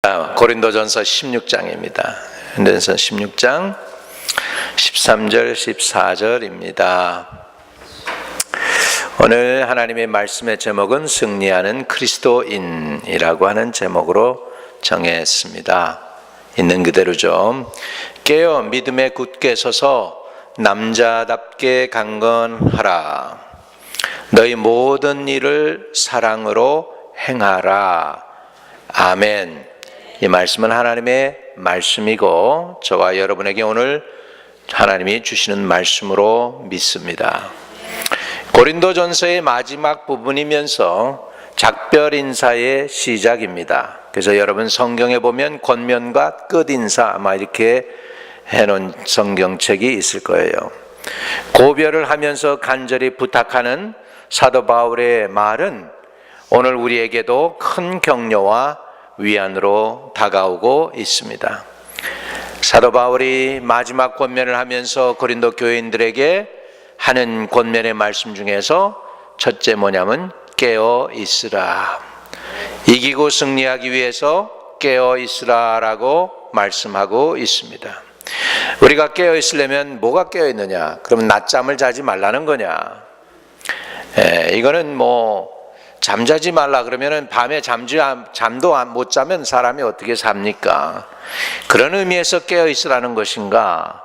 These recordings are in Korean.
고린도전서 16장입니다. 고린도전서 16장 13절 14절입니다. 오늘 하나님의 말씀의 제목은 승리하는 그리스도인이라고 하는 제목으로 정했습니다. 있는 그대로 좀 깨어 믿음에 굳게 서서 남자답게 강건하라. 너희 모든 일을 사랑으로 행하라. 아멘. 이 말씀은 하나님의 말씀이고 저와 여러분에게 오늘 하나님이 주시는 말씀으로 믿습니다. 고린도전서의 마지막 부분이면서 작별 인사의 시작입니다. 그래서 여러분 성경에 보면 권면과 끝인사 아마 이렇게 해놓은 성경책이 있을 거예요. 고별을 하면서 간절히 부탁하는 사도 바울의 말은 오늘 우리에게도 큰 격려와 위안으로 다가오고 있습니다. 사도 바울이 마지막 권면을 하면서 고린도 교인들에게 하는 권면의 말씀 중에서 첫째 뭐냐면 깨어 있으라. 이기고 승리하기 위해서 깨어 있으라라고 말씀하고 있습니다. 우리가 깨어 있으려면 뭐가 깨어 있느냐? 그러면 낮잠을 자지 말라는 거냐? 이거는 잠자지 말라 그러면은 밤에 잠도 못 자면 사람이 어떻게 삽니까? 그런 의미에서 깨어 있으라는 것인가?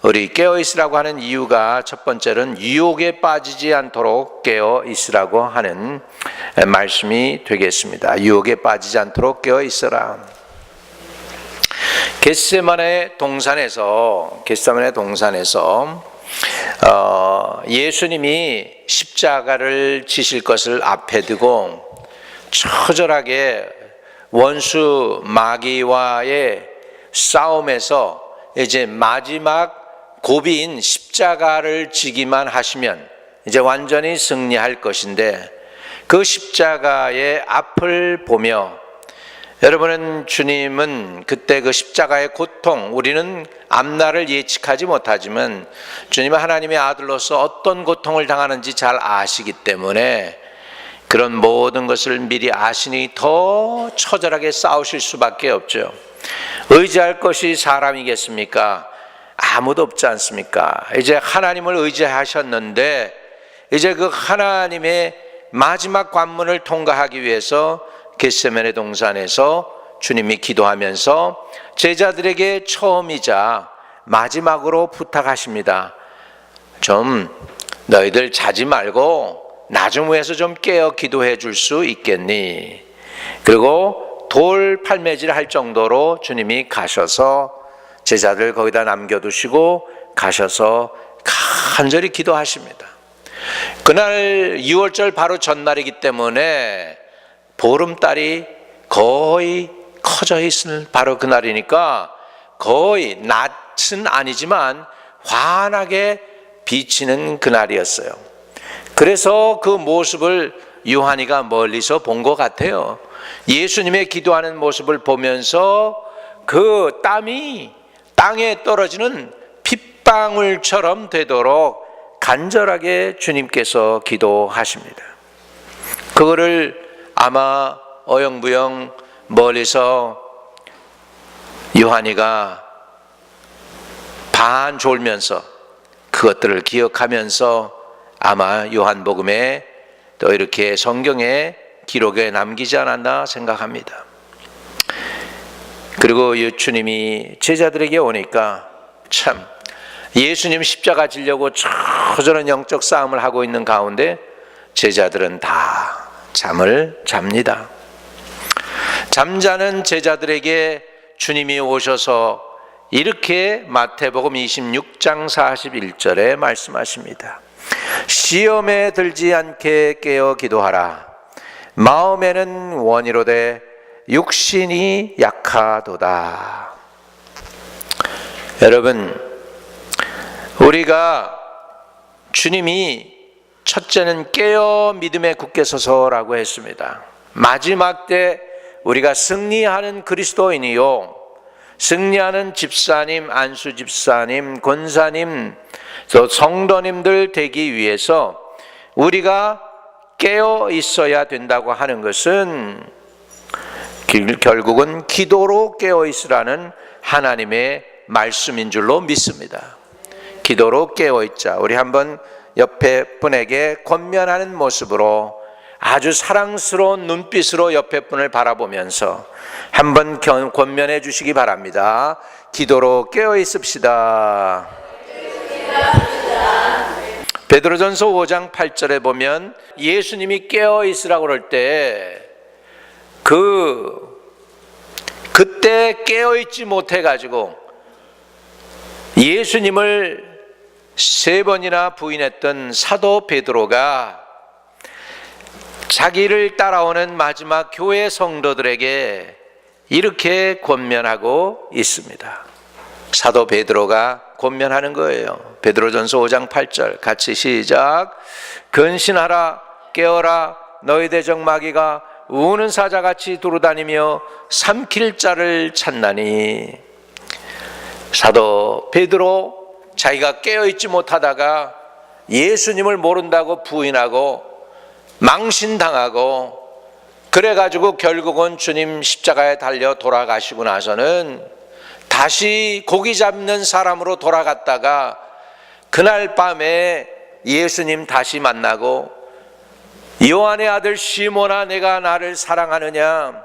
우리 깨어 있으라고 하는 이유가 첫 번째는 유혹에 빠지지 않도록 깨어 있으라고 하는 말씀이 되겠습니다. 유혹에 빠지지 않도록 깨어 있어라. 겟세마네 동산에서 예수님이 십자가를 지실 것을 앞에 두고 처절하게 원수 마귀와의 싸움에서 이제 마지막 고비인 십자가를 지기만 하시면 이제 완전히 승리할 것인데 그 십자가의 앞을 보며 여러분은 주님은 그때 그 십자가의 고통, 우리는 앞날을 예측하지 못하지만 주님은 하나님의 아들로서 어떤 고통을 당하는지 잘 아시기 때문에 그런 모든 것을 미리 아시니 더 처절하게 싸우실 수밖에 없죠. 의지할 것이 사람이겠습니까? 아무도 없지 않습니까? 이제 하나님을 의지하셨는데 이제 그 하나님의 마지막 관문을 통과하기 위해서 겟세마네 동산에서 주님이 기도하면서 제자들에게 처음이자 마지막으로 부탁하십니다. 좀 너희들 자지 말고 나중 후에서 좀 깨어 기도해 줄 수 있겠니? 그리고 돌 팔매질 할 정도로 주님이 가셔서 제자들 거기다 남겨두시고 가셔서 간절히 기도하십니다. 그날 6월절 바로 전날이기 때문에 보름달이 거의 커져 있을 바로 그날이니까 거의 낮은 아니지만 환하게 비치는 그날이었어요. 그래서 그 모습을 요한이가 멀리서 본 것 같아요. 예수님의 기도하는 모습을 보면서 그 땀이 땅에 떨어지는 핏방울처럼 되도록 간절하게 주님께서 기도하십니다. 그거를 아마 어영부영 멀리서 요한이가 반 졸면서 그것들을 기억하면서 아마 요한복음에 또 이렇게 성경의 기록에 남기지 않았나 생각합니다. 그리고 주님이 제자들에게 오니까 참 예수님 십자가 지려고 처절한 영적 싸움을 하고 있는 가운데 제자들은 다 잠을 잡니다. 잠자는 제자들에게 주님이 오셔서 이렇게 마태복음 26장 41절에 말씀하십니다. 시험에 들지 않게 깨어 기도하라. 마음에는 원이로되 육신이 약하도다. 여러분, 우리가 주님이 첫째는 깨어 믿음에 굳게 서서라고 했습니다. 마지막 때 우리가 승리하는 그리스도인이요, 승리하는 집사님, 안수 집사님, 권사님, 또 성도님들 되기 위해서 우리가 깨어 있어야 된다고 하는 것은 결국은 기도로 깨어있으라는 하나님의 말씀인 줄로 믿습니다. 기도로 깨어있자. 우리 한번 옆에 분에게 권면하는 모습으로 아주 사랑스러운 눈빛으로 옆에 분을 바라보면서 한번 권면해 주시기 바랍니다. 기도로 깨어있읍시다. 베드로전서 5장 8절에 보면 예수님이 깨어있으라고 그럴 때 그때 깨어있지 못해가지고 예수님을 3번이나 부인했던 사도 베드로가 자기를 따라오는 마지막 교회 성도들에게 이렇게 권면하고 있습니다. 사도 베드로가 권면하는 거예요. 베드로전서 5장 8절 같이 시작. 근신하라 깨어라 너희 대적 마귀가 우는 사자같이 두루다니며 삼킬 자를 찾나니. 사도 베드로 자기가 깨어있지 못하다가 예수님을 모른다고 부인하고 망신당하고 그래가지고 결국은 주님 십자가에 달려 돌아가시고 나서는 다시 고기 잡는 사람으로 돌아갔다가 그날 밤에 예수님 다시 만나고 요한의 아들 시몬아 내가 나를 사랑하느냐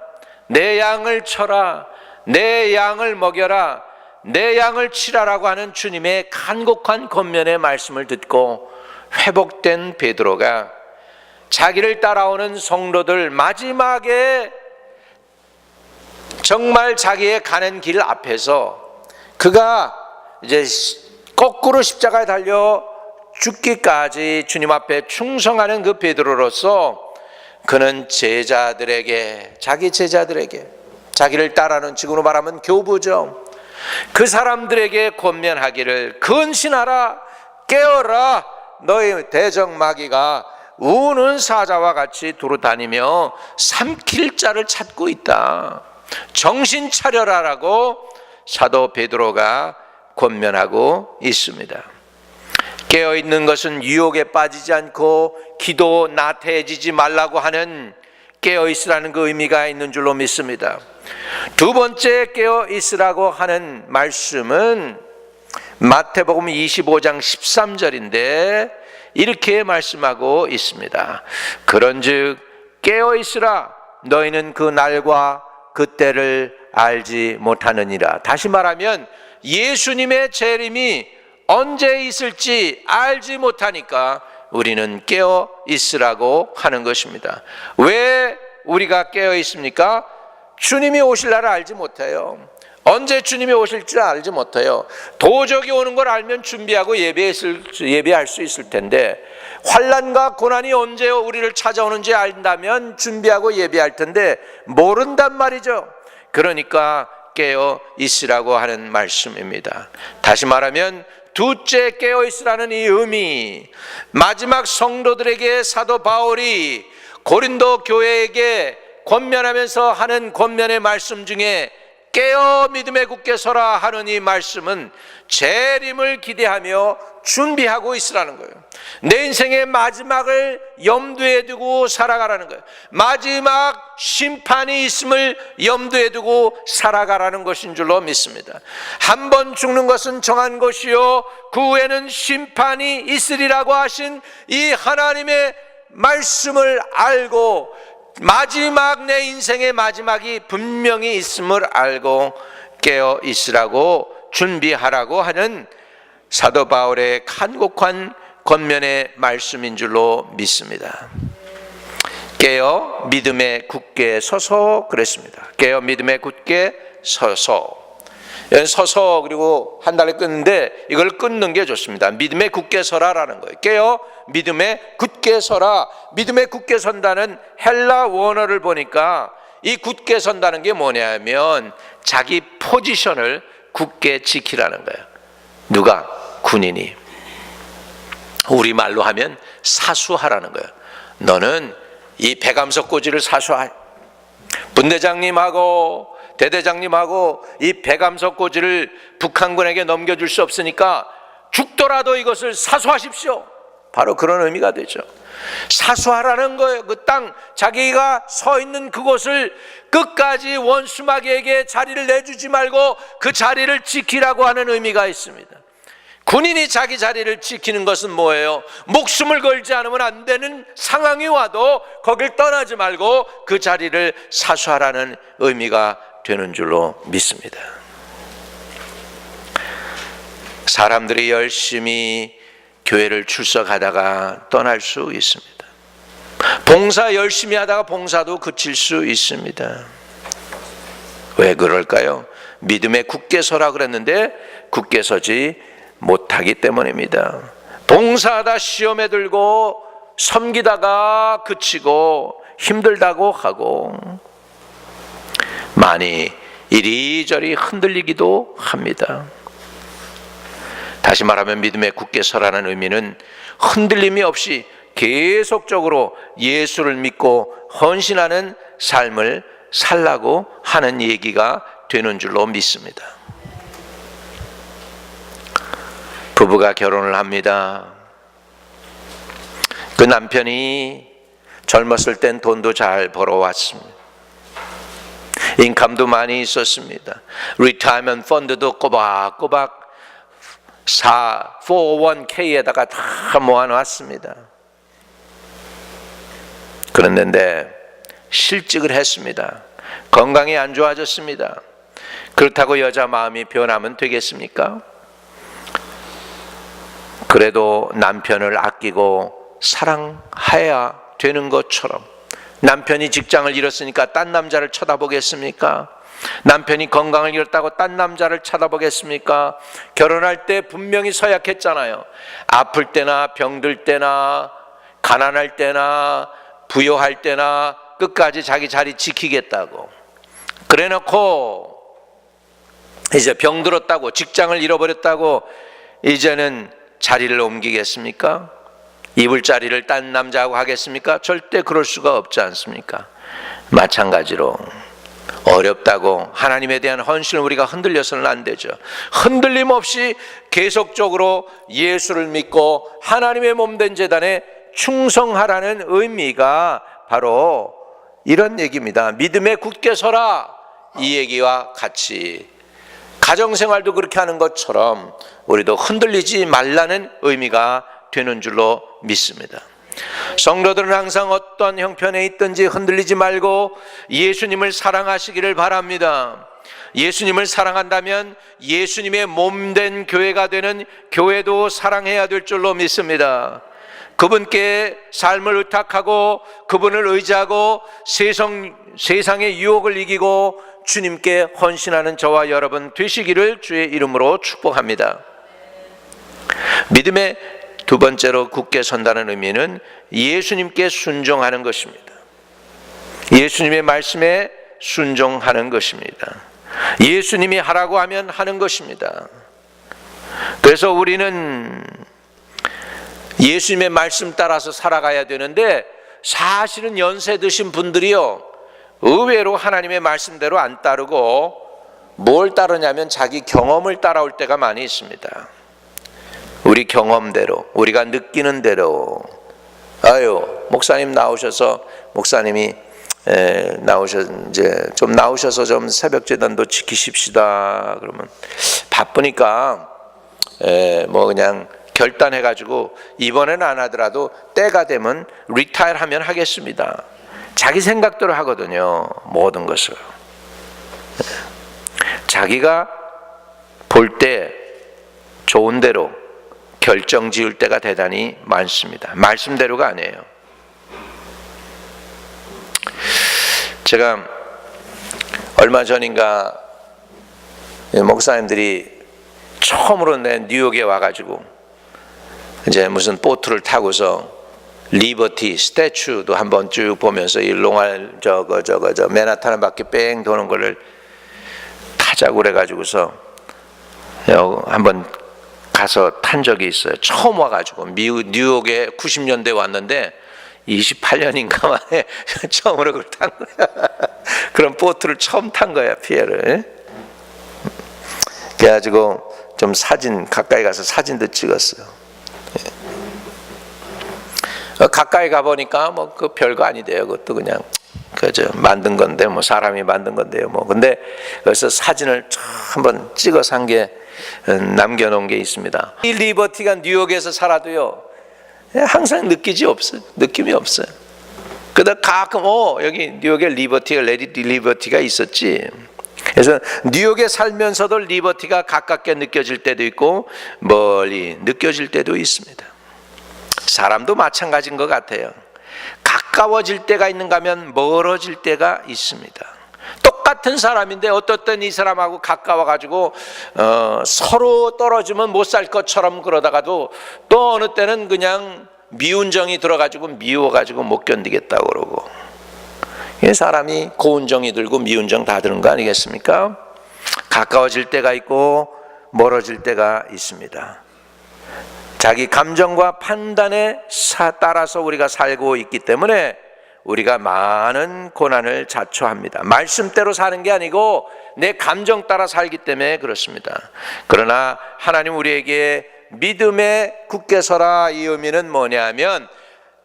내 양을 쳐라 내 양을 먹여라 내 양을 치라라고 하는 주님의 간곡한 권면의 말씀을 듣고 회복된 베드로가 자기를 따라오는 성도들 마지막에 정말 자기의 가는 길 앞에서 그가 이제 거꾸로 십자가에 달려 죽기까지 주님 앞에 충성하는 그 베드로로서 그는 제자들에게 자기 제자들에게 자기를 따라하는 지금으로 말하면 교부죠. 그 사람들에게 권면하기를 근신하라 깨어라 너희 대적 마귀가 우는 사자와 같이 두루 다니며 삼킬 자를 찾고 있다. 정신 차려라라고 사도 베드로가 권면하고 있습니다. 깨어있는 것은 유혹에 빠지지 않고 기도 나태해지지 말라고 하는 깨어있으라는 그 의미가 있는 줄로 믿습니다. 두 번째 깨어있으라고 하는 말씀은 마태복음 25장 13절인데 이렇게 말씀하고 있습니다. 그런즉 깨어있으라 너희는 그 날과 그 때를 알지 못하느니라. 다시 말하면 예수님의 재림이 언제 있을지 알지 못하니까 우리는 깨어 있으라고 하는 것입니다. 왜 우리가 깨어 있습니까? 주님이 오실 날을 알지 못해요. 언제 주님이 오실지 알지 못해요. 도적이 오는 걸 알면 준비하고 예배할 수 있을 텐데 환난과 고난이 언제 우리를 찾아오는지 안다면 준비하고 예배할 텐데 모른단 말이죠. 그러니까 깨어 있으라고 하는 말씀입니다. 다시 말하면 둘째 깨어 있으라는 이 의미, 마지막 성도들에게 사도 바울이 고린도 교회에게 권면하면서 하는 권면의 말씀 중에 깨어 믿음에 굳게 서라 하는 이 말씀은 재림을 기대하며 준비하고 있으라는 거예요. 내 인생의 마지막을 염두에 두고 살아가라는 거예요. 마지막 심판이 있음을 염두에 두고 살아가라는 것인 줄로 믿습니다. 한 번 죽는 것은 정한 것이요 그 후에는 심판이 있으리라고 하신 이 하나님의 말씀을 알고 마지막 내 인생의 마지막이 분명히 있음을 알고 깨어 있으라고 준비하라고 하는 사도 바울의 간곡한 권면의 말씀인 줄로 믿습니다. 깨어 믿음에 굳게 서서 그랬습니다. 깨어 믿음에 굳게 서서 그리고 한 달에 끊는데 이걸 끊는 게 좋습니다. 믿음에 굳게 서라라는 거예요. 깨어 믿음에 굳게 서라. 믿음에 굳게 선다는 헬라 원어를 보니까 이 굳게 선다는 게 뭐냐면 자기 포지션을 굳게 지키라는 거예요. 누가? 군인이. 우리말로 하면 사수하라는 거예요. 너는 이 배감석 고지를 사수하. 분대장님하고 대대장님하고 이 배감석 고지를 북한군에게 넘겨줄 수 없으니까 죽더라도 이것을 사수하십시오. 바로 그런 의미가 되죠. 사수하라는 거예요. 그 땅, 자기가 서 있는 그곳을 끝까지 원수마귀에게 자리를 내주지 말고 그 자리를 지키라고 하는 의미가 있습니다. 군인이 자기 자리를 지키는 것은 뭐예요? 목숨을 걸지 않으면 안 되는 상황이 와도 거길 떠나지 말고 그 자리를 사수하라는 의미가 되는 줄로 믿습니다. 사람들이 열심히 교회를 출석하다가 떠날 수 있습니다. 봉사 열심히 하다가 봉사도 그칠 수 있습니다. 왜 그럴까요? 믿음에 굳게 서라 그랬는데 굳게 서지 못하기 때문입니다. 봉사하다 시험에 들고 섬기다가 그치고 힘들다고 하고 많이 이리저리 흔들리기도 합니다. 다시 말하면 믿음에 굳게 서라는 의미는 흔들림이 없이 계속적으로 예수를 믿고 헌신하는 삶을 살라고 하는 얘기가 되는 줄로 믿습니다. 부부가 결혼을 합니다. 그 남편이 젊었을 땐 돈도 잘 벌어왔습니다. 인컴도 많이 있었습니다. 리타이먼트 펀드도 꼬박꼬박 401k에다가 다 모아놨습니다. 그런데 실직을 했습니다. 건강이 안 좋아졌습니다. 그렇다고 여자 마음이 변하면 되겠습니까? 그래도 남편을 아끼고 사랑해야 되는 것처럼, 남편이 직장을 잃었으니까 딴 남자를 쳐다보겠습니까? 남편이 건강을 잃었다고 딴 남자를 쳐다보겠습니까? 결혼할 때 분명히 서약했잖아요. 아플 때나 병들 때나 가난할 때나 부요할 때나 끝까지 자기 자리 지키겠다고. 그래놓고 이제 병들었다고, 직장을 잃어버렸다고 이제는 자리를 옮기겠습니까? 이불 자리를 딴 남자하고 하겠습니까? 절대 그럴 수가 없지 않습니까? 마찬가지로 어렵다고 하나님에 대한 헌신을 우리가 흔들려서는 안 되죠. 흔들림 없이 계속적으로 예수를 믿고 하나님의 몸된 제단에 충성하라는 의미가 바로 이런 얘기입니다. 믿음에 굳게 서라, 이 얘기와 같이 가정생활도 그렇게 하는 것처럼 우리도 흔들리지 말라는 의미가 되는 줄로 믿습니다. 성도들은 항상 어떤 형편에 있든지 흔들리지 말고 예수님을 사랑하시기를 바랍니다. 예수님을 사랑한다면 예수님의 몸된 교회가 되는 교회도 사랑해야 될 줄로 믿습니다. 그분께 삶을 의탁하고 그분을 의지하고 세상의 유혹을 이기고 주님께 헌신하는 저와 여러분 되시기를 주의 이름으로 축복합니다. 믿음의 두 번째로 굳게 선다는 의미는 예수님께 순종하는 것입니다. 예수님의 말씀에 순종하는 것입니다. 예수님이 하라고 하면 하는 것입니다. 그래서 우리는 예수님의 말씀 따라서 살아가야 되는데, 사실은 연세 드신 분들이요, 의외로 하나님의 말씀대로 안 따르고 뭘 따르냐면 자기 경험을 따라올 때가 많이 있습니다. 우리 경험대로, 우리가 느끼는 대로, 목사님 나오셔서, 목사님이 이제 좀 나오셔서 좀 새벽 제단도 지키십시다. 그러면 바쁘니까 뭐 그냥 결단해가지고 이번에는 안 하더라도 때가 되면 리타일 하면 하겠습니다. 자기 생각대로 하거든요. 모든 것을 자기가 볼 때 좋은 대로 결정 지을 때가 대단히 많습니다. 말씀대로가 아니에요. 제가 얼마 전인가 목사님들이 처음으로 뉴욕에 와가지고 이제 무슨 보트를 타고서 리버티 스태츄도 한번 쭉 보면서 이 롱알 저 맨하탄 바퀴 뺑 도는 거를 타자고 그래가지고서 한번 가서 탄 적이 있어요. 처음 와가지고 뉴욕에 90년대에 왔는데 28년인가 만에 처음으로 그걸 탄 거야. 그런 보트를 처음 탄 거야, 피에를. 그래가지고 좀 사진, 가까이 가서 사진도 찍었어요. 가까이 가보니까 뭐 그 별거 아니대요. 그것도 그냥 그저 만든 건데 뭐 사람이 만든 건데요. 뭐 근데 그래서 사진을 한번 찍어서 한 게 남겨놓은 게 있습니다. 이 리버티가 뉴욕에서 살아도요 항상 느낌이 없어요. 그러다 가끔 여기 뉴욕에 레디 리버티가 있었지. 그래서 뉴욕에 살면서도 리버티가 가깝게 느껴질 때도 있고 멀리 느껴질 때도 있습니다. 사람도 마찬가지인 것 같아요. 가까워질 때가 있는가 하면 멀어질 때가 있습니다. 똑같은 사람인데 어떨 땐 이 사람하고 가까워가지고 서로 떨어지면 못 살 것처럼 그러다가도 또 어느 때는 그냥 미운 정이 들어가지고 미워가지고 못 견디겠다고 그러고, 사람이 고운 정이 들고 미운 정 다 드는 거 아니겠습니까? 가까워질 때가 있고 멀어질 때가 있습니다. 자기 감정과 판단에 따라서 우리가 살고 있기 때문에 우리가 많은 고난을 자초합니다. 말씀대로 사는 게 아니고 내 감정 따라 살기 때문에 그렇습니다. 그러나 하나님 우리에게 믿음에 굳게 서라, 이 의미는 뭐냐면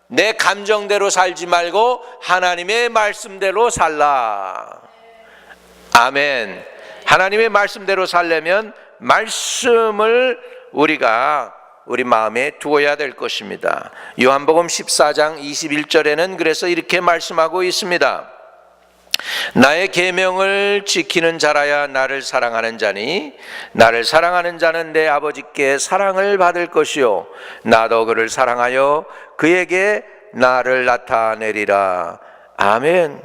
내 감정대로 살지 말고 하나님의 말씀대로 살라. 아멘. 하나님의 말씀대로 살려면 말씀을 우리가 우리 마음에 두어야 될 것입니다. 요한복음 14장 21절에는 그래서 이렇게 말씀하고 있습니다. 나의 계명을 지키는 자라야 나를 사랑하는 자니 나를 사랑하는 자는 내 아버지께 사랑을 받을 것이요 나도 그를 사랑하여 그에게 나를 나타내리라. 아멘.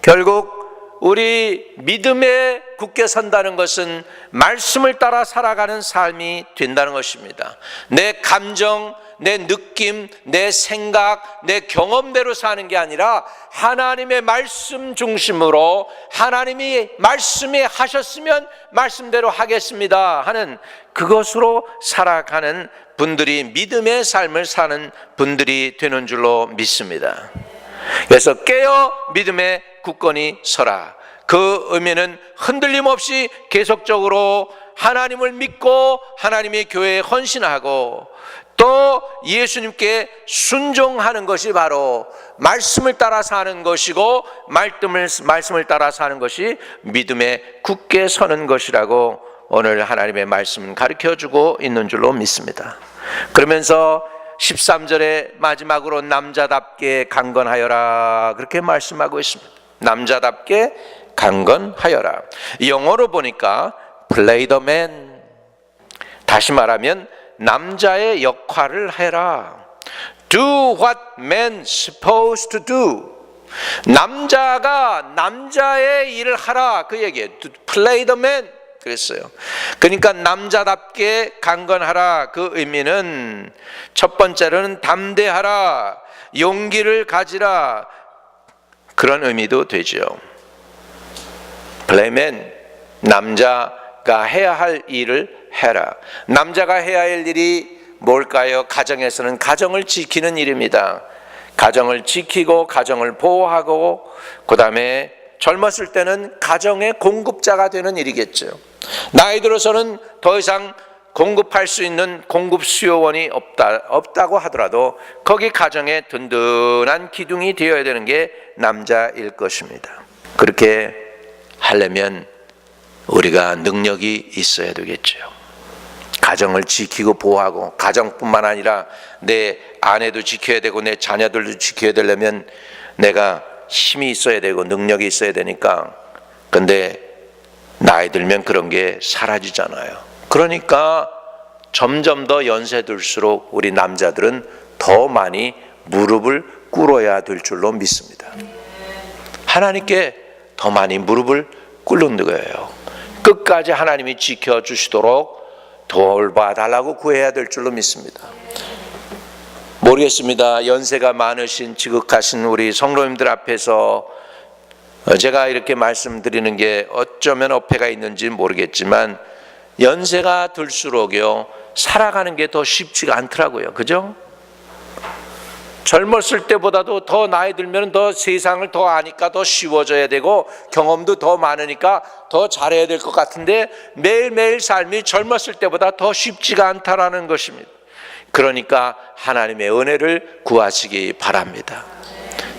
결국 우리 믿음에 굳게 선다는 것은 말씀을 따라 살아가는 삶이 된다는 것입니다. 내 감정, 내 느낌, 내 생각, 내 경험대로 사는 게 아니라 하나님의 말씀 중심으로 하나님이 말씀이 하셨으면 말씀대로 하겠습니다 하는 그것으로 살아가는 분들이 믿음의 삶을 사는 분들이 되는 줄로 믿습니다. 그래서 깨어 믿음에 굳건히 서라. 그 의미는 흔들림 없이 계속적으로 하나님을 믿고 하나님의 교회에 헌신하고 또 예수님께 순종하는 것이 바로 말씀을 따라 사는 것이고 말씀을 따라 사는 것이 믿음에 굳게 서는 것이라고 오늘 하나님의 말씀은 가르쳐주고 있는 줄로 믿습니다. 그러면서 13절에 마지막으로 남자답게 강건하여라 그렇게 말씀하고 있습니다. 남자답게 강건하여라. 영어로 보니까 play the man, 다시 말하면 남자의 역할을 해라. Do what men supposed to do. 남자가 남자의 일을 하라 그 얘기예요. play the man 그랬어요. 그러니까 남자답게 강건하라 그 의미는 첫 번째로는 담대하라, 용기를 가지라 그런 의미도 되죠. 플레이맨, 남자가 해야 할 일을 해라. 남자가 해야 할 일이 뭘까요? 가정에서는 가정을 지키는 일입니다. 가정을 지키고 가정을 보호하고 그 다음에 젊었을 때는 가정의 공급자가 되는 일이겠죠. 나이 들어서는 더 이상 공급할 수 있는 공급 수요원이 없다고 하더라도 거기 가정에 든든한 기둥이 되어야 되는 게 남자일 것입니다. 그렇게 하려면 우리가 능력이 있어야 되겠죠. 가정을 지키고 보호하고 가정뿐만 아니라 내 아내도 지켜야 되고 내 자녀들도 지켜야 되려면 내가 힘이 있어야 되고 능력이 있어야 되니까. 근데 나이 들면 그런 게 사라지잖아요. 그러니까 점점 더 연세 들수록 우리 남자들은 더 많이 무릎을 꿇어야 될 줄로 믿습니다. 하나님께 더 많이 무릎을 꿇는 거예요. 끝까지 하나님이 지켜주시도록 돌봐달라고 구해야 될 줄로 믿습니다. 모르겠습니다. 연세가 많으신 지극하신 우리 성도님들 앞에서 제가 이렇게 말씀드리는 게 어쩌면 어폐가 있는지 모르겠지만 연세가 들수록요 살아가는 게 더 쉽지가 않더라고요. 그죠? 젊었을 때보다도 더 나이 들면 더 세상을 더 아니까 더 쉬워져야 되고 경험도 더 많으니까 더 잘해야 될 것 같은데 매일매일 삶이 젊었을 때보다 더 쉽지가 않다라는 것입니다. 그러니까 하나님의 은혜를 구하시기 바랍니다.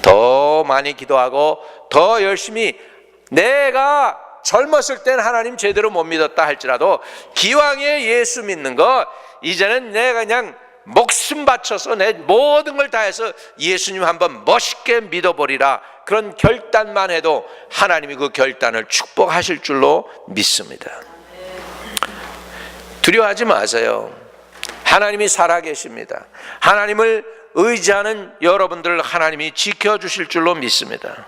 더 많이 기도하고 더 열심히, 내가 젊었을 땐 하나님 제대로 못 믿었다 할지라도 기왕에 예수 믿는 것, 이제는 내가 그냥 목숨 바쳐서 내 모든 걸 다해서 예수님 한번 멋있게 믿어버리라, 그런 결단만 해도 하나님이 그 결단을 축복하실 줄로 믿습니다. 두려워하지 마세요. 하나님이 살아계십니다. 하나님을 의지하는 여러분들 하나님이 지켜주실 줄로 믿습니다.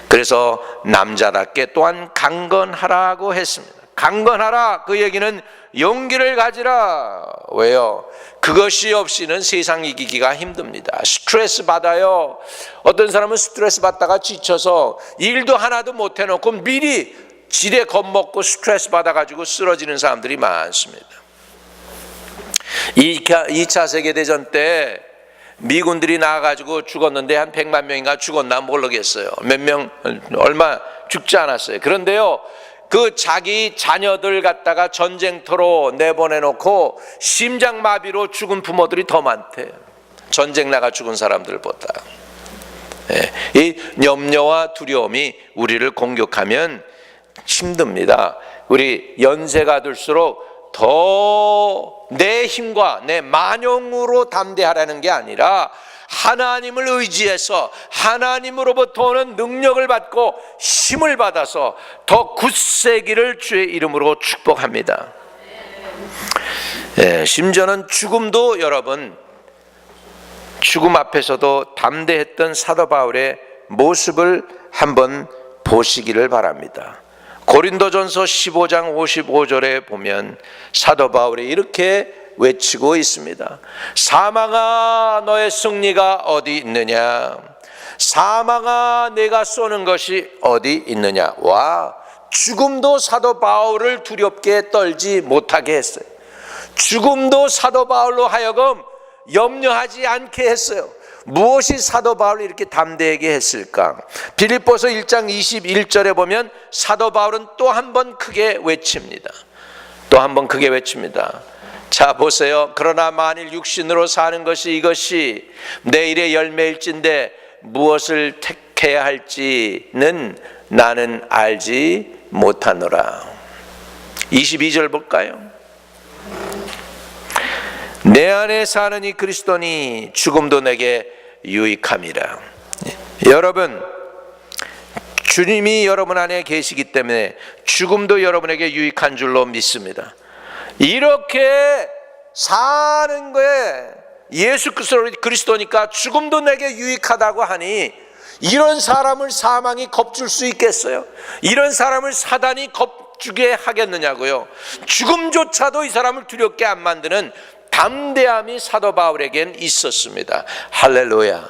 그래서 남자답게 또한 강건하라고 했습니다. 강건하라, 그 얘기는 용기를 가지라. 왜요? 그것이 없이는 세상 이기기가 힘듭니다. 스트레스 받아요. 어떤 사람은 스트레스 받다가 지쳐서 일도 하나도 못 해놓고 미리 지레 겁먹고 스트레스 받아가지고 쓰러지는 사람들이 많습니다. 2차 세계대전 때 미군들이 나와가지고 죽었는데 한 100만 명인가 죽었나 모르겠어요. 몇 명, 얼마 죽지 않았어요. 그런데요, 그 자기 자녀들 갖다가 전쟁터로 내보내놓고 심장마비로 죽은 부모들이 더 많대요. 전쟁 나가 죽은 사람들보다. 이 염려와 두려움이 우리를 공격하면 힘듭니다. 우리 연세가 들수록 더 내 힘과 내 만용으로 담대하라는 게 아니라 하나님을 의지해서 하나님으로부터 오는 능력을 받고 힘을 받아서 더 굳세기를 주의 이름으로 축복합니다. 심지어는 죽음도, 여러분, 죽음 앞에서도 담대했던 사도 바울의 모습을 한번 보시기를 바랍니다. 고린도전서 15장 55절에 보면 사도 바울이 이렇게 외치고 있습니다. 사망아, 너의 승리가 어디 있느냐? 사망아, 내가 쏘는 것이 어디 있느냐? 와, 죽음도 사도 바울을 두렵게 떨지 못하게 했어요. 죽음도 사도 바울로 하여금 염려하지 않게 했어요. 무엇이 사도 바울을 이렇게 담대하게 했을까? 빌립보서 1장 21절에 보면 사도 바울은 또 한 번 크게 외칩니다. 또 한 번 크게 외칩니다. 자, 보세요. 그러나 만일 육신으로 사는 것이 이것이 내일의 열매일진데 무엇을 택해야 할지는 나는 알지 못하노라. 22절 볼까요? 내 안에 사는 이 그리스도니 죽음도 내게 유익함이라. 여러분, 주님이 여러분 안에 계시기 때문에 죽음도 여러분에게 유익한 줄로 믿습니다. 이렇게 사는 거에 예수 그리스도니까 죽음도 내게 유익하다고 하니, 이런 사람을 사망이 겁줄 수 있겠어요? 이런 사람을 사단이 겁주게 하겠느냐고요? 죽음조차도 이 사람을 두렵게 안 만드는 담대함이 사도 바울에겐 있었습니다. 할렐루야.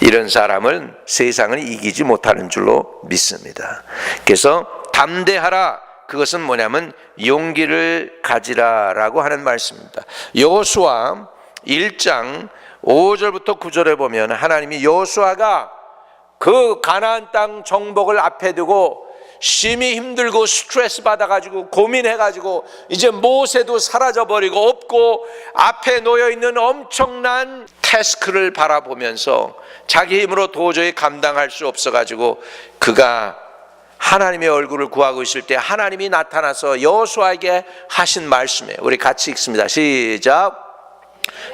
이런 사람은 세상을 이기지 못하는 줄로 믿습니다. 그래서 담대하라, 그것은 뭐냐면 용기를 가지라라고 하는 말씀입니다. 여호수아 1장 5절부터 9절에 보면 하나님이 여호수아가 그 가나안 땅 정복을 앞에 두고 심히 힘들고 스트레스 받아가지고 고민해가지고 이제 모세도 사라져버리고 없고 앞에 놓여있는 엄청난 태스크를 바라보면서 자기 힘으로 도저히 감당할 수 없어가지고 그가 하나님의 얼굴을 구하고 있을 때 하나님이 나타나서 여호수아에게 하신 말씀이에요. 우리 같이 읽습니다. 시작.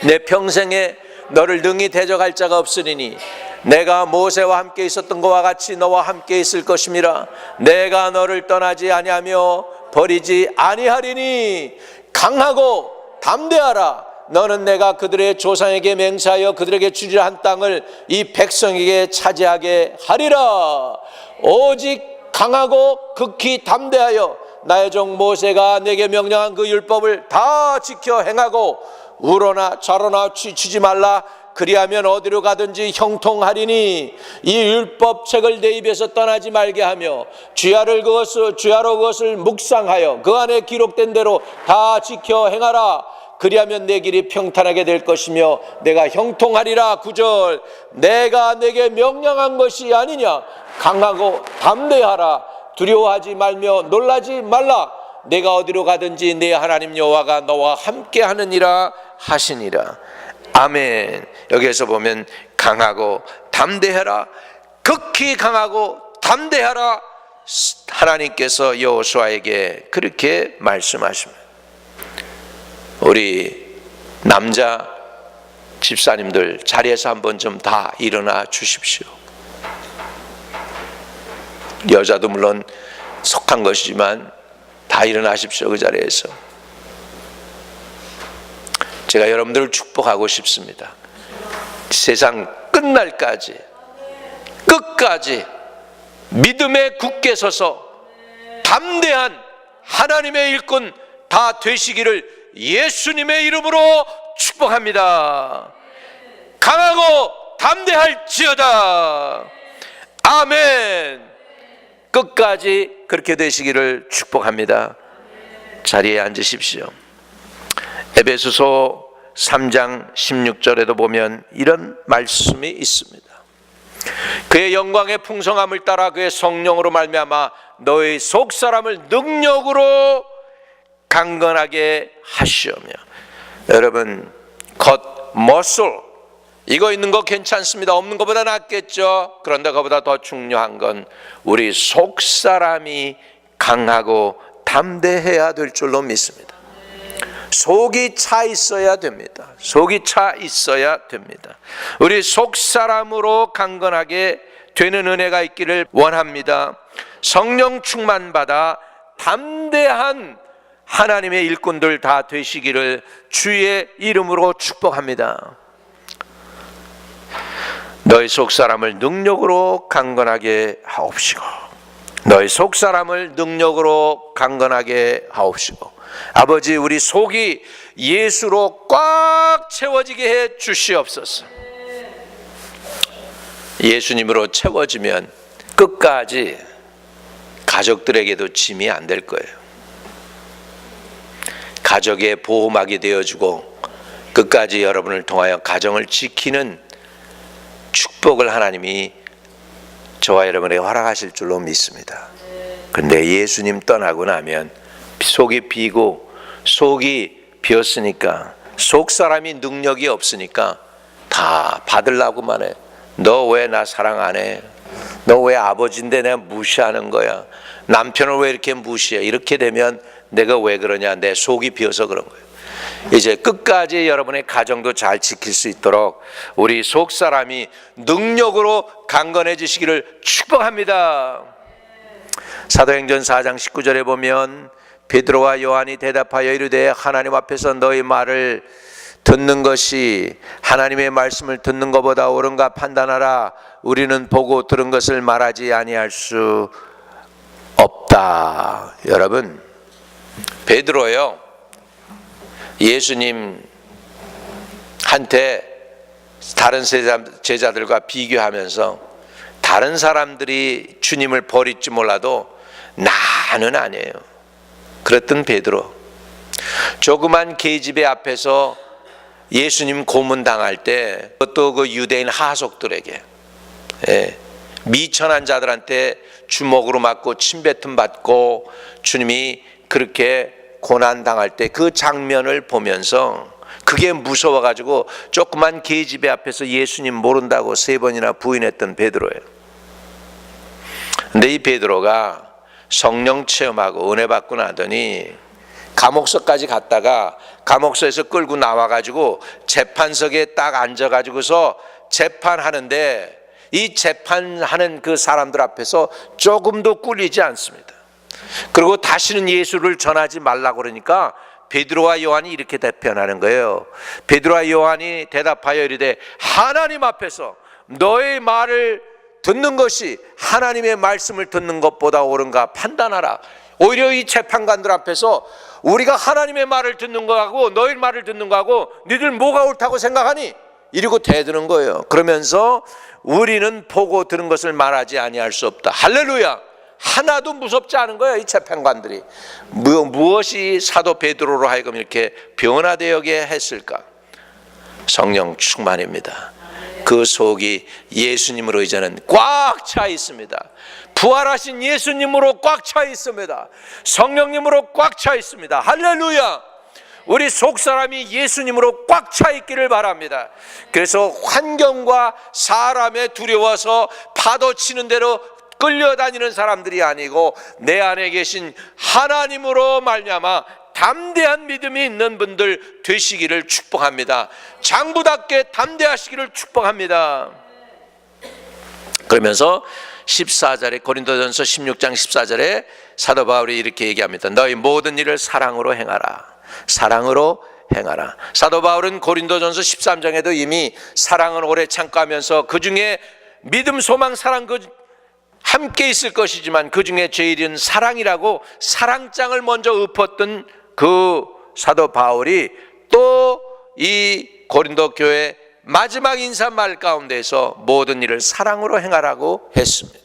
내 평생에 너를 능히 대적할 자가 없으리니 내가 모세와 함께 있었던 것과 같이 너와 함께 있을 것임이라. 내가 너를 떠나지 아니하며 버리지 아니하리니 강하고 담대하라. 너는 내가 그들의 조상에게 맹세하여 그들에게 주리라 한 땅을 이 백성에게 차지하게 하리라. 오직 강하고 극히 담대하여 나의 종 모세가 내게 명령한 그 율법을 다 지켜 행하고 우로나 좌로나 치지 말라. 그리하면 어디로 가든지 형통하리니 이 율법책을 내 입에서 떠나지 말게 하며 주야로 그것을 묵상하여 그 안에 기록된 대로 다 지켜 행하라. 그리하면 내 길이 평탄하게 될 것이며 내가 형통하리라. 9절. 내가 내게 명령한 것이 아니냐. 강하고 담대하라. 두려워하지 말며 놀라지 말라. 내가 어디로 가든지 내 하나님 여호와가 너와 함께 하느니라 하시니라. 아멘. 여기에서 보면 강하고 담대하라, 극히 강하고 담대하라, 하나님께서 여호수아에게 그렇게 말씀하십니다. 우리 남자 집사님들 자리에서 한번 좀 다 일어나 주십시오. 여자도 물론 속한 것이지만 다 일어나십시오. 그 자리에서 제가 여러분들을 축복하고 싶습니다. 세상 끝날까지 끝까지 믿음에 굳게 서서 담대한 하나님의 일꾼 다 되시기를 예수님의 이름으로 축복합니다. 강하고 담대할지어다. 아멘. 끝까지 그렇게 되시기를 축복합니다. 자리에 앉으십시오. 에베소서 3장 16절에도 보면 이런 말씀이 있습니다. 그의 영광의 풍성함을 따라 그의 성령으로 말미암아 너의 속사람을 능력으로 강건하게 하시오며. 여러분, 겉멋술 이거 있는 거 괜찮습니다. 없는 것보다 낫겠죠. 그런데 그보다 더 중요한 건 우리 속사람이 강하고 담대해야 될 줄로 믿습니다. 속이 차 있어야 됩니다. 속이 차 있어야 됩니다. 우리 속사람으로 강건하게 되는 은혜가 있기를 원합니다. 성령 충만받아 담대한 하나님의 일꾼들 다 되시기를 주의 이름으로 축복합니다. 너희 속사람을 능력으로 강건하게 하옵시고, 너희 속사람을 능력으로 강건하게 하옵시고, 아버지 우리 속이 예수로 꽉 채워지게 해 주시옵소서. 예수님으로 채워지면 끝까지 가족들에게도 짐이 안 될 거예요. 가족의 보호막이 되어주고 끝까지 여러분을 통하여 가정을 지키는 축복을 하나님이 저와 여러분에게 허락하실 줄로 믿습니다. 그런데 예수님 떠나고 나면 속이 비고 속이 비었으니까, 속사람이 능력이 없으니까 다 받으려고만 해. 너 왜 나 사랑 안 해? 너 왜 아버지인데 내가 무시하는 거야? 남편을 왜 이렇게 무시해? 이렇게 되면 내가 왜 그러냐? 내 속이 비어서 그런 거예요. 이제 끝까지 여러분의 가정도 잘 지킬 수 있도록 우리 속사람이 능력으로 강건해지시기를 축복합니다. 사도행전 4장 19절에 보면 베드로와 요한이 대답하여 이르되 하나님 앞에서 너희 말을 듣는 것이 하나님의 말씀을 듣는 것보다 옳은가 판단하라. 우리는 보고 들은 것을 말하지 아니할 수 없다. 여러분, 베드로요, 예수님한테 다른 제자들과 비교하면서 다른 사람들이 주님을 버릴지 몰라도 나는 아니에요. 그랬던 베드로, 조그만 계집애 앞에서 예수님 고문당할 때, 그것도 그 유대인 하속들에게, 미천한 자들한테 주먹으로 맞고 침뱉음 받고 주님이 그렇게 고난당할 때 그 장면을 보면서 그게 무서워가지고 조그만 계집애 앞에서 예수님 모른다고 3번이나 부인했던 베드로예요. 근데 이 베드로가 성령 체험하고 은혜 받고 나더니 감옥서까지 갔다가 감옥서에서 끌고 나와가지고 재판석에 딱 앉아가지고서 재판하는데, 이 재판하는 그 사람들 앞에서 조금도 꿀리지 않습니다. 그리고 다시는 예수를 전하지 말라고 그러니까 베드로와 요한이 이렇게 답변하는 거예요. 베드로와 요한이 대답하여 이르되 하나님 앞에서 너의 말을 듣는 것이 하나님의 말씀을 듣는 것보다 옳은가 판단하라. 오히려 이 재판관들 앞에서 우리가 하나님의 말을 듣는 거하고 너희 말을 듣는 거하고 너희들 뭐가 옳다고 생각하니? 이러고 대드는 거예요. 그러면서 우리는 보고 들은 것을 말하지 아니할 수 없다. 할렐루야. 하나도 무섭지 않은 거예요. 이 재판관들이 무엇이 사도 베드로로 하여금 이렇게 변화되게 했을까? 성령 충만입니다. 그 속이 예수님으로 이제는 꽉 차 있습니다. 부활하신 예수님으로 꽉 차 있습니다. 성령님으로 꽉 차 있습니다. 할렐루야! 우리 속사람이 예수님으로 꽉 차 있기를 바랍니다. 그래서 환경과 사람에 두려워서 파도 치는 대로 끌려다니는 사람들이 아니고 내 안에 계신 하나님으로 말미암아 담대한 믿음이 있는 분들 되시기를 축복합니다. 장부답게 담대하시기를 축복합니다. 그러면서 14절에 고린도전서 16장 14절에 사도 바울이 이렇게 얘기합니다. 너희 모든 일을 사랑으로 행하라. 사랑으로 행하라. 사도 바울은 고린도전서 13장에도 이미 사랑은 오래 참고하면서 그 중에 믿음, 소망, 사랑 함께 있을 것이지만 그 중에 제일은 사랑이라고 사랑장을 먼저 읊었던 그 사도 바울이 또 이 고린도 교회 마지막 인사말 가운데서 모든 일을 사랑으로 행하라고 했습니다.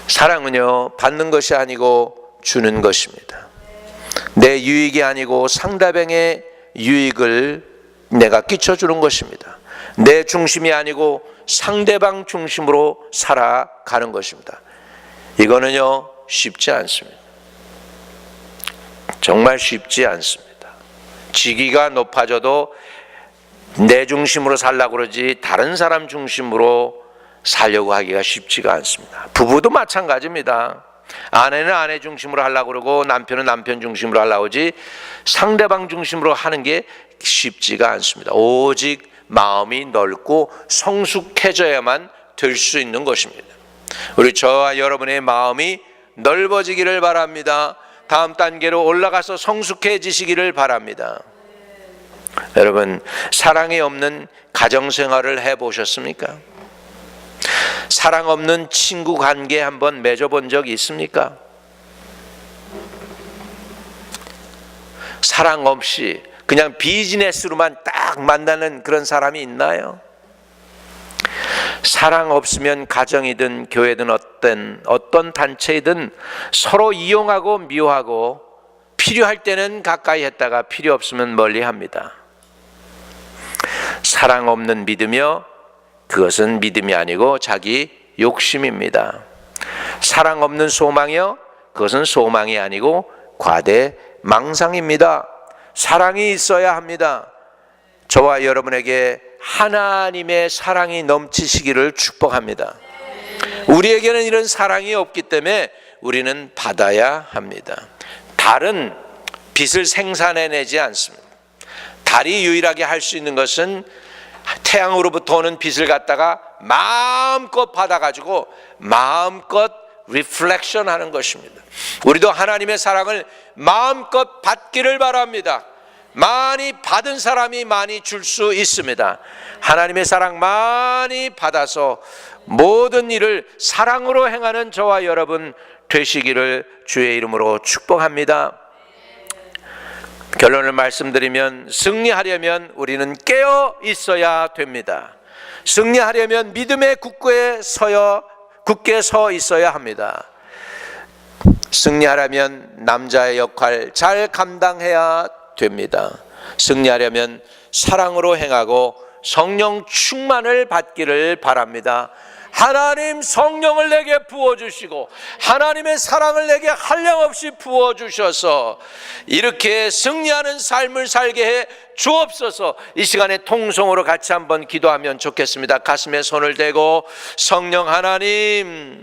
사랑은요, 받는 것이 아니고 주는 것입니다. 내 유익이 아니고 상대방의 유익을 내가 끼쳐주는 것입니다. 내 중심이 아니고 상대방 중심으로 살아가는 것입니다. 이거는요, 쉽지 않습니다. 정말 쉽지 않습니다. 직위가 높아져도 내 중심으로 살려고 그러지 다른 사람 중심으로 살려고 하기가 쉽지가 않습니다. 부부도 마찬가지입니다. 아내는 아내 중심으로 하려고 그러고 남편은 남편 중심으로 하려고 하지 상대방 중심으로 하는 게 쉽지가 않습니다. 오직 마음이 넓고 성숙해져야만 될 수 있는 것입니다. 우리 저와 여러분의 마음이 넓어지기를 바랍니다. 다음 단계로 올라가서 성숙해지시기를 바랍니다. 여러분, 사랑이 없는 가정생활을 해보셨습니까? 사랑 없는 친구 관계 한번 맺어본 적 있습니까? 사랑 없이 그냥 비즈니스로만 딱 만나는 그런 사람이 있나요? 사랑 없으면 가정이든 교회든 어떤 단체이든 서로 이용하고 미워하고 필요할 때는 가까이 했다가 필요 없으면 멀리 합니다. 사랑 없는 믿음이요, 그것은 믿음이 아니고 자기 욕심입니다. 사랑 없는 소망이요, 그것은 소망이 아니고 과대망상입니다. 사랑이 있어야 합니다. 저와 여러분에게 하나님의 사랑이 넘치시기를 축복합니다. 우리에게는 이런 사랑이 없기 때문에 우리는 받아야 합니다. 달은 빛을 생산해내지 않습니다. 달이 유일하게 할 수 있는 것은 태양으로부터 오는 빛을 갖다가 마음껏 받아가지고 마음껏 리플렉션 하는 것입니다. 우리도 하나님의 사랑을 마음껏 받기를 바랍니다. 많이 받은 사람이 많이 줄 수 있습니다. 하나님의 사랑 많이 받아서 모든 일을 사랑으로 행하는 저와 여러분 되시기를 주의 이름으로 축복합니다. 결론을 말씀드리면 승리하려면 우리는 깨어 있어야 됩니다. 승리하려면 믿음의 굳게 서 있어야 합니다. 승리하려면 남자의 역할 잘 감당해야 됩니다. 승리하려면 사랑으로 행하고 성령 충만을 받기를 바랍니다. 하나님 성령을 내게 부어주시고 하나님의 사랑을 내게 한량없이 부어주셔서 이렇게 승리하는 삶을 살게 해 주옵소서. 이 시간에 통성으로 같이 한번 기도하면 좋겠습니다. 가슴에 손을 대고 성령 하나님을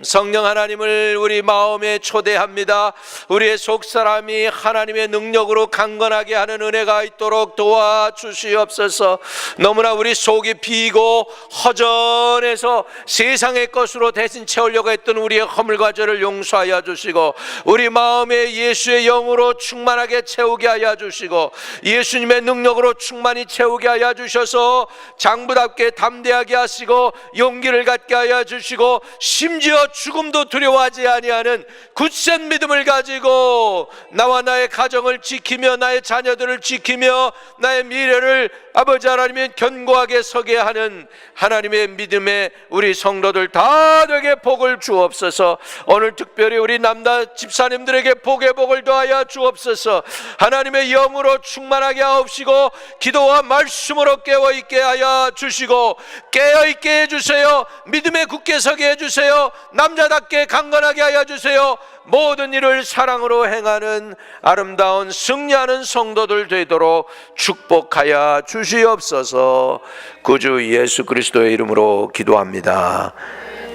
우리 마음에 초대합니다. 우리의 속사람이 하나님의 능력으로 강건하게 하는 은혜가 있도록 도와주시옵소서. 너무나 우리 속이 비고 허전해서 세상의 것으로 대신 채우려고 했던 우리의 허물과 죄를 용서하여 주시고 우리 마음에 예수의 영으로 충만하게 채우게 하여 주시고 예수님의 능력으로 충만히 채우게 하여 주셔서 장부답게 담대하게 하시고 용기를 갖게 하여 주시고 심지어 죽음도 두려워하지 아니하는 굳센 믿음을 가지고 나와 나의 가정을 지키며 나의 자녀들을 지키며 나의 미래를 아버지 하나님의 견고하게 서게 하는 하나님의 믿음에 우리 성도들 다 되게 복을 주옵소서. 오늘 특별히 우리 남다 집사님들에게 복의 복을 더하여 주옵소서. 하나님의 영으로 충만하게 하옵시고 기도와 말씀으로 깨어있게 하여 주시고 깨어있게 해주세요. 믿음에 굳게 서게 해주세요. 남자답게 강건하게 하여 주세요. 모든 일을 사랑으로 행하는 아름다운 승리하는 성도들 되도록 축복하여 주시옵소서. 구주 예수 그리스도의 이름으로 기도합니다.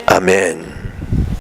아멘.